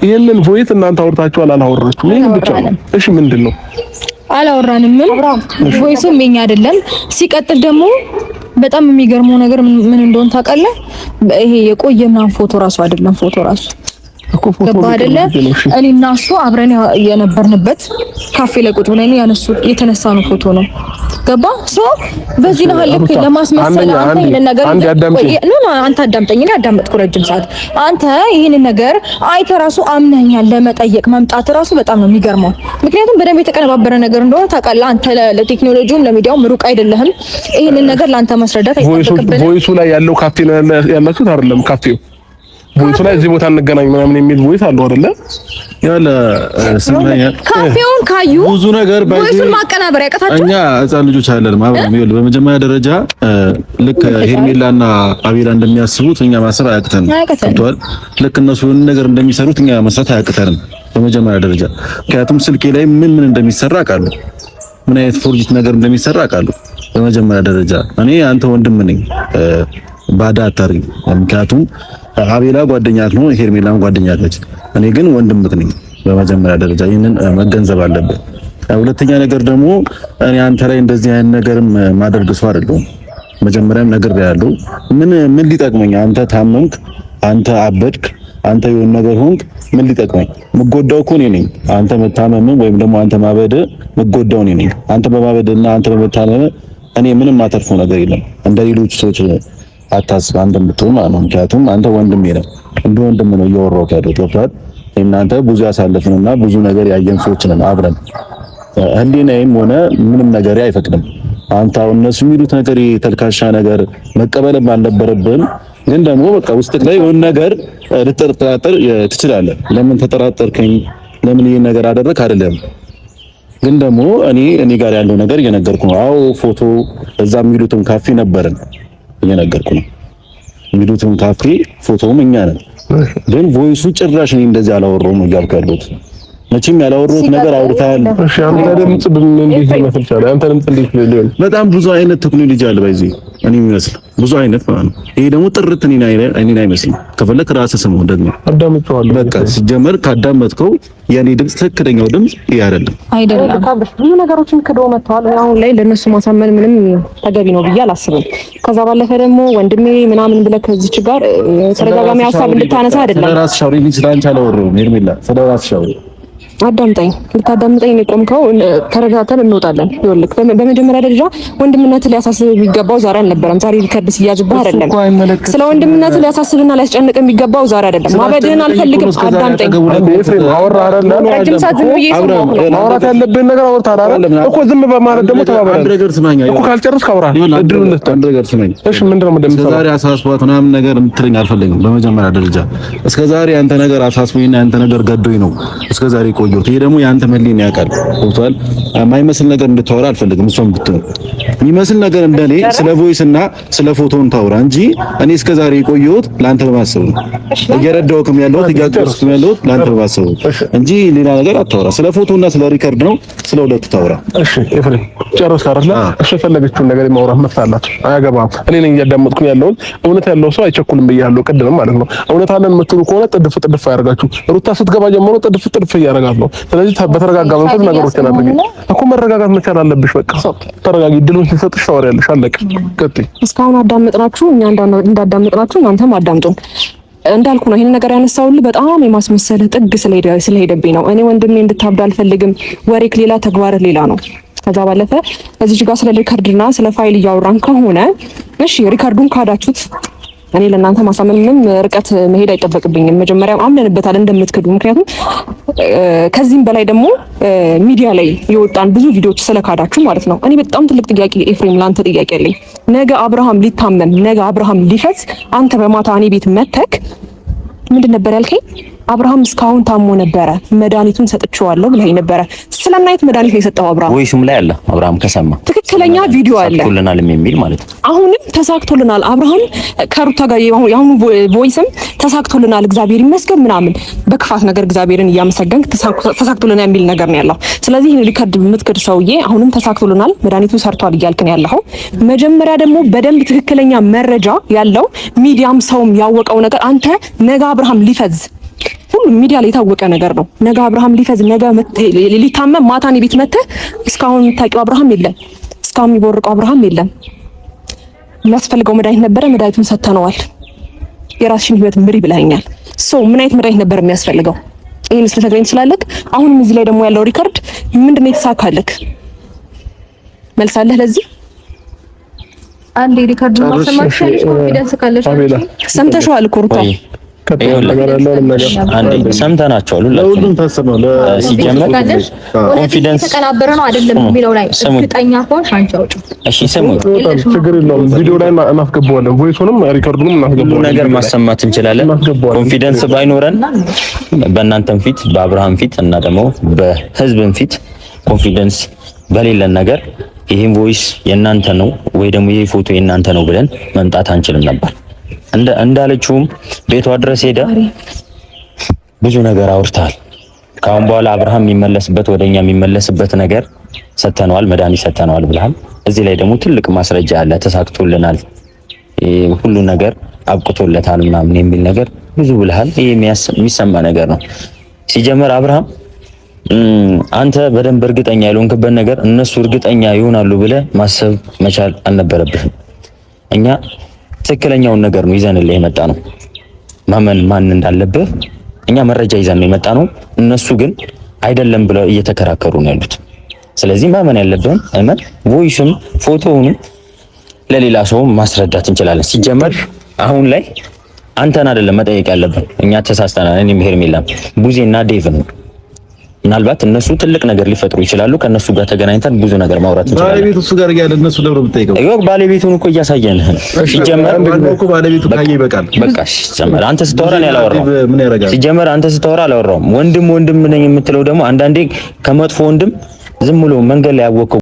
ይሄንን ቮይስ እናንተ አውርታችኋል አላወራችሁም? ይሄን ብቻ ነው። እሺ ምንድነው? አላወራንም። ቮይሱም የኛ አይደለም። ሲቀጥል ደግሞ በጣም የሚገርመው ነገር ምን እንደሆነ ታውቃለህ? ይሄ የቆየ ምናምን ፎቶ ራሱ አይደለም። ፎቶ ራሱ ገባ አይደለ? እኔና እሱ አብረን የነበርንበት ካፌ ላይ ቁጭ ብለን የተነሳነው ፎቶ ነው። ገባ? በዚህ ነው ልክ ለማስመሰል አንተ ይሄን ነገር አንተ አዳምጠኝ። እኔ አዳመጥኩ ረጅም ሰዓት። አንተ ይሄን ነገር አይተህ ራሱ አምነኛል ለመጠየቅ መምጣት ራሱ በጣም ነው የሚገርመው። ምክንያቱም በደንብ የተቀነባበረ ነገር እንደሆነ ታውቃለህ። አንተ ለቴክኖሎጂውም ለሚዲያውም ሩቅ አይደለህም። ይሄን ነገር ላንተ ማስረዳት አይጠበቅብህም። ቮይሱ ላይ ያለው ካፌ ነው ያላችሁት አይደለም? ካፌው ቮይሱ ላይ እዚህ ቦታ እንገናኝ ምናምን የሚል ቮይስ አለው አይደለ? ያለ ስምኛ ካፌውን ካዩ ብዙ ነገር ቮይሱን ማቀናበር ያቀታቸው እኛ ህፃን ልጆች አይደለም። አብረን በመጀመሪያ ደረጃ ልክ ሄርሜላና አቤላ እንደሚያስቡት እኛ ማሰብ አያቅተንም። ተጥቷል። ልክ እነሱ ነገር እንደሚሰሩት እኛ መስራት አያቅተንም በመጀመሪያ ደረጃ። ምክንያቱም ስልኬ ላይ ምን እንደሚሰራ አውቃለሁ። ምን አይነት ፎርጂት ነገር እንደሚሰራ አውቃለሁ። በመጀመሪያ ደረጃ እኔ አንተ ወንድም ነኝ፣ ባዳ አታርግ። ምክንያቱም አቤላ ጓደኛት ነው፣ ሄርሜላም ጓደኛት ነች። እኔ ግን ወንድምህ ነኝ። በመጀመሪያ ደረጃ ይሄንን መገንዘብ አለብህ። ሁለተኛ ነገር ደግሞ እኔ አንተ ላይ እንደዚህ አይነት ነገርም ማደርግ ሰው አይደለሁም። መጀመሪያም ነገር ያለው ምን ሊጠቅመኝ? አንተ ታመምክ፣ አንተ አበድክ፣ አንተ የሆነ ነገር ሆንክ፣ ምን ሊጠቅመኝ? የምጎዳው እኮ እኔ ነኝ። አንተ መታመም ወይም ደግሞ አንተ ማበድ የምጎዳው እኔ ነኝ። አንተ በማበድና አንተ በመታመም እኔ ምንም አተርፈው ነገር የለም። እንደ ሌሎች ሰዎች አታስብ። አንተ ብትሆን ማለት ነው። ምክንያቱም አንተ ወንድሜ ነህ፣ እንደ ወንድም ነው እያወራሁት ያለው። ገብቶሃል? እናንተ ብዙ ያሳለፍንና ብዙ ነገር ያየን ሰዎች ነን አብረን። ህሊናዬም ሆነ ምንም ነገር አይፈቅድም። አንተ አሁን እነሱ የሚሉት ነገር የተልካሻ ነገር መቀበልም አልነበረብህም። ግን ደግሞ በቃ ውስጥ ላይ የሆነ ነገር ልትጠራጠር ትችላለህ። ለምን ተጠራጠርከኝ? ለምን ይሄን ነገር አደረክ? አይደለም ግን ደግሞ እኔ ጋር ያለው ነገር እየነገርኩ ነው። አዎ ፎቶ እዛ የሚሉትም ካፌ ነበርን እየነገርኩ ነው። የሚሉትም ካፌ ፎቶውም እኛ ነን። ግን ቮይሱ ጭራሽ እኔ እንደዚህ አላወራሁም እያልኩ ያለሁት መቼም ያላወራሁት ነገር አውርታል። እሺ አንተ ድምጽ እንዴት ይመስል ይችላል? አንተ ድምጽ እንዴት ሊሆን? በጣም ብዙ አይነት ቴክኖሎጂ አለ በዚህ እኔ የሚመስል ብዙ አይነት ማለት ነው። ይሄ ደግሞ ጥርት እኔን አይመስልም። ከፈለክ ራስህ ስሙ ደግሞ አዳምጠዋለሁ። በቃ ሲጀመር ካዳመጥከው የኔ ድምጽ ትክክለኛው ድምጽ ይሄ አይደለም። ብዙ ነገሮችን ክደው መጥተዋል። አሁን ላይ ለነሱ ማሳመን ምንም ተገቢ ነው ብዬ አላስብም። ከዛ ባለፈ ደግሞ ወንድሜ ምናምን ብለህ ከዚች ጋር ተደጋጋሚ ሀሳብ እንድታነሳ አይደለም። ስለራስሽ አውሪ እንጂ ስለአንቺ አላወራሁም። ሄርሜላ ስለራስሽ አውሪ። አዳምጠኝ። ልታዳምጠኝ ነው የቆምከው። ተረጋግተን እንወጣለን። ይኸውልህ በመጀመሪያ ደረጃ ወንድምነት ሊያሳስብ የሚገባው ዛሬ አልነበረም። ዛሬ ሊከድ ሲያዝብህ አይደለም። ስለ ወንድምነት ሊያሳስብና ሊያስጨንቅ የሚገባው ዛሬ አይደለም። ማበድህን አልፈልግም። አዳምጠኝ። አወራ አይደለም ረጅም ሰዓት ዝም ብዬ ማውራት ያለብህን ነገር አውርተሃል አይደል እኮ። ዝም በማለት ደግሞ ተባባለ አንድ ነገር ስማኝ እኮ። ካልጨረስክ አውራ እድሉን ልስጥ። አንድ ነገር ስማኝ እሺ። ምንድነው እንደምትሰራ ዛሬ አሳስቧት ምናምን ነገር እንድትለኝ አልፈልግም። በመጀመሪያ ደረጃ እስከዛሬ አንተ ነገር አሳስቦኝና አንተ ነገር ገዶኝ ነው እስከዛሬ ቆየሁት። ይሄ ደግሞ ያንተ መሊን ያውቃል። ገብቶሃል? የማይመስል ነገር እንድታወራ አልፈልግም። እሷም ብትሆን የሚመስል ነገር እንደኔ ስለ ቮይስ እና ስለ ፎቶን ታወራ እንጂ እኔ እስከዛሬ የቆየሁት ለአንተ በማሰብ ነው። እየረዳሁህም ያለሁት እያገዝኩህም ያለሁት ለአንተ በማሰብ እንጂ ሌላ ነገር አታወራ። ስለ ፎቶና ስለ ሪከርድ ነው፣ ስለ ሁለቱ ታወራ። እሺ ኤፍሬም ጨረስክ አይደል? እሺ የፈለገችውን ነገር ማውራት መብት አላት። አያገባም። እኔ ነኝ እያዳመጥኩኝ ያለሁት። እውነት ያለው ሰው አይቸኩልም ብያለሁ ቅድም ማለት ነው። እውነት አለን የምትሉ ከሆነ ጥድፍ ያደርጋችሁ። ሩታ ስትገባ ጀምሮ ጥድፍ እያደረጋት ነው። ስለዚህ በተረጋጋ መንፈስ ነገሮችን አድርጊ እኮ። መረጋጋት መቻል አለብሽ። በቃ ተረጋጊ። ድሉን ሲሰጥሽ ታወሪያለሽ። አለቀ። ቀጥይ። እስካሁን አዳመጥናችሁ፣ እኛ እንዳዳመጥናችሁ እናንተም አዳምጡን። እንዳልኩ ነው ይሄን ነገር ያነሳውልህ በጣም የማስመሰል ጥግ ስለሄደብኝ ነው። እኔ ወንድሜ እንድታብድ አልፈልግም። ወሬክ ሌላ ተግባርህ ሌላ ነው። ከዛ ባለፈ እዚህ ጋር ስለ ሪከርድና ስለ ፋይል እያወራን ከሆነ እሺ ሪከርዱን ካዳችሁት እኔ ለእናንተ ማሳመን ምንም ርቀት መሄድ አይጠበቅብኝም። መጀመሪያም አምነንበታል እንደምትክዱ። ምክንያቱም ከዚህም በላይ ደግሞ ሚዲያ ላይ የወጣን ብዙ ቪዲዮዎች ስለካዳችሁ ማለት ነው። እኔ በጣም ትልቅ ጥያቄ ኤፍሬም፣ ለአንተ ጥያቄ አለኝ። ነገ አብርሃም ሊታመም፣ ነገ አብርሃም ሊፈስ፣ አንተ በማታ እኔ ቤት መተክ ምንድን ነበር ያልከኝ? አብርሃም እስካሁን ታሞ ነበረ፣ መድኃኒቱን ሰጥቼዋለሁ ብለኸኝ ነበረ። ስለናይት መድኃኒት ነው የሰጠው አብርሃም። ወይሱም ላይ አለ አብርሃም ከሰማ ትክክለኛ ቪዲዮ አለ። ተሳክቶልናል የሚል ማለት ነው። አሁንም ተሳክቶልናል። አብርሃም ከሩታ ጋር የአሁኑ ቮይስም ተሳክቶልናል እግዚአብሔር ይመስገን ምናምን በክፋት ነገር እግዚአብሔርን እያመሰገንክ ተሳክቶልናል የሚል ነገር ነው ያለው። ስለዚህ ሪከርድ የምትክድ ሰውዬ አሁንም ተሳክቶልናል መድኃኒቱን ሰርቷል እያልክ ነው ያለው። መጀመሪያ ደግሞ በደንብ ትክክለኛ መረጃ ያለው ሚዲያም ሰውም ያወቀው ነገር አንተ ነገ አብርሃም ሊፈዝ ሁሉ ሚዲያ ላይ የታወቀ ነገር ነው። ነገ አብርሃም ሊፈዝ ነገ ሊታመም ማታ እኔ ቤት መጥተህ እስካሁን የምታውቂው አብርሃም የለም፣ እስካሁን የሚቦርቀው አብርሃም የለም። የሚያስፈልገው መድኃኒት ነበረ፣ መድኃኒቱን ሰጥተነዋል። የራስሽን ህይወት ምሪ ብለኸኛል። ምን አይነት መድኃኒት ነበር የሚያስፈልገው? ይሄን ልትነግረኝ ትችላለህ? አሁንም እዚህ ላይ ደግሞ ያለው ሪከርድ ምንድነው የተሳካልክ? መልሳለህ ለዚህ አንዴ ሪከርድ ማሰማት ኮንፊደንስ ካለሽ ሰምተሽዋል እኮ ሩታ አንዴ ሰምተናቸዋል። ሁሉም ታሰማው ሲጀመር ኮንፊደንስ ተቀናበረ ነው አይደለም የሚለው ላይ እርግጠኛ ከሆንሽ አንቺ አውጪ። እሺ ስሙ፣ ችግር የለውም። ቪዲዮ ላይ እናስገባዋለን፣ ቮይሱንም ሪከርዱንም እናስገባዋለን። ነገር ማሰማት እንችላለን። ኮንፊደንስ ባይኖረን በእናንተም ፊት በአብርሃም ፊት እና ደግሞ በህዝብም ፊት ኮንፊደንስ በሌለን ነገር ይሄን ቮይስ የእናንተ ነው ወይ ደግሞ ይሄ ፎቶ የእናንተ ነው ብለን መምጣት አንችልም ነበር። እንዳለችውም ቤቷ ድረስ ሄደ ብዙ ነገር አውርታል። ካሁን በኋላ አብርሃም የሚመለስበት ወደኛ የሚመለስበት ነገር ሰተነዋል፣ መድኃኒት ሰተነዋል ብለሃል። እዚህ ላይ ደግሞ ትልቅ ማስረጃ አለ፣ ተሳክቶልናል፣ ሁሉ ነገር አብቅቶለታል ምናምን የሚል ነገር ብዙ ብለሃል። ይሄ የሚሰማ ነገር ነው። ሲጀመር አብርሃም አንተ በደንብ እርግጠኛ ያልሆንክበት ነገር እነሱ እርግጠኛ ይሆናሉ ብለህ ማሰብ መቻል አልነበረብህም። እኛ ትክክለኛውን ነገር ነው ይዘንልህ የመጣ ነው። ማን እንዳለብህ እኛ መረጃ ይዘን ነው የመጣ ነው። እነሱ ግን አይደለም ብለው እየተከራከሩ ነው ያሉት። ስለዚህ ማመን ያለብህን እመን። ቮይስም ፎቶውንም ለሌላ ሰው ማስረዳት እንችላለን። ሲጀመር አሁን ላይ አንተን አይደለም መጠየቅ ያለብን፣ እኛ ተሳስተናል። እኔም ሄርሜላም ቡዜና ዴቭ ነው። ምናልባት እነሱ ትልቅ ነገር ሊፈጥሩ ይችላሉ። ከነሱ ጋር ተገናኝተን ብዙ ነገር ማውራት እንችላለን። ባለቤቱ እሱ ጋር ያለ እነሱ ደብረ ብትጠይቀው ይወቅ ባለቤቱን እኮ እያሳየንህ ነው። ሲጀመር እኮ ባለቤቱ ካየ ይበቃል። በቃ ሲጀመር አንተ ስትወራ ነው ያላወራው። ሲጀመር አንተ ስትወራ አላወራውም። ወንድም ነኝ የምትለው ደግሞ አንዳንዴ ከመጥፎ ወንድም ዝም ብሎ መንገድ ላይ ያወቀው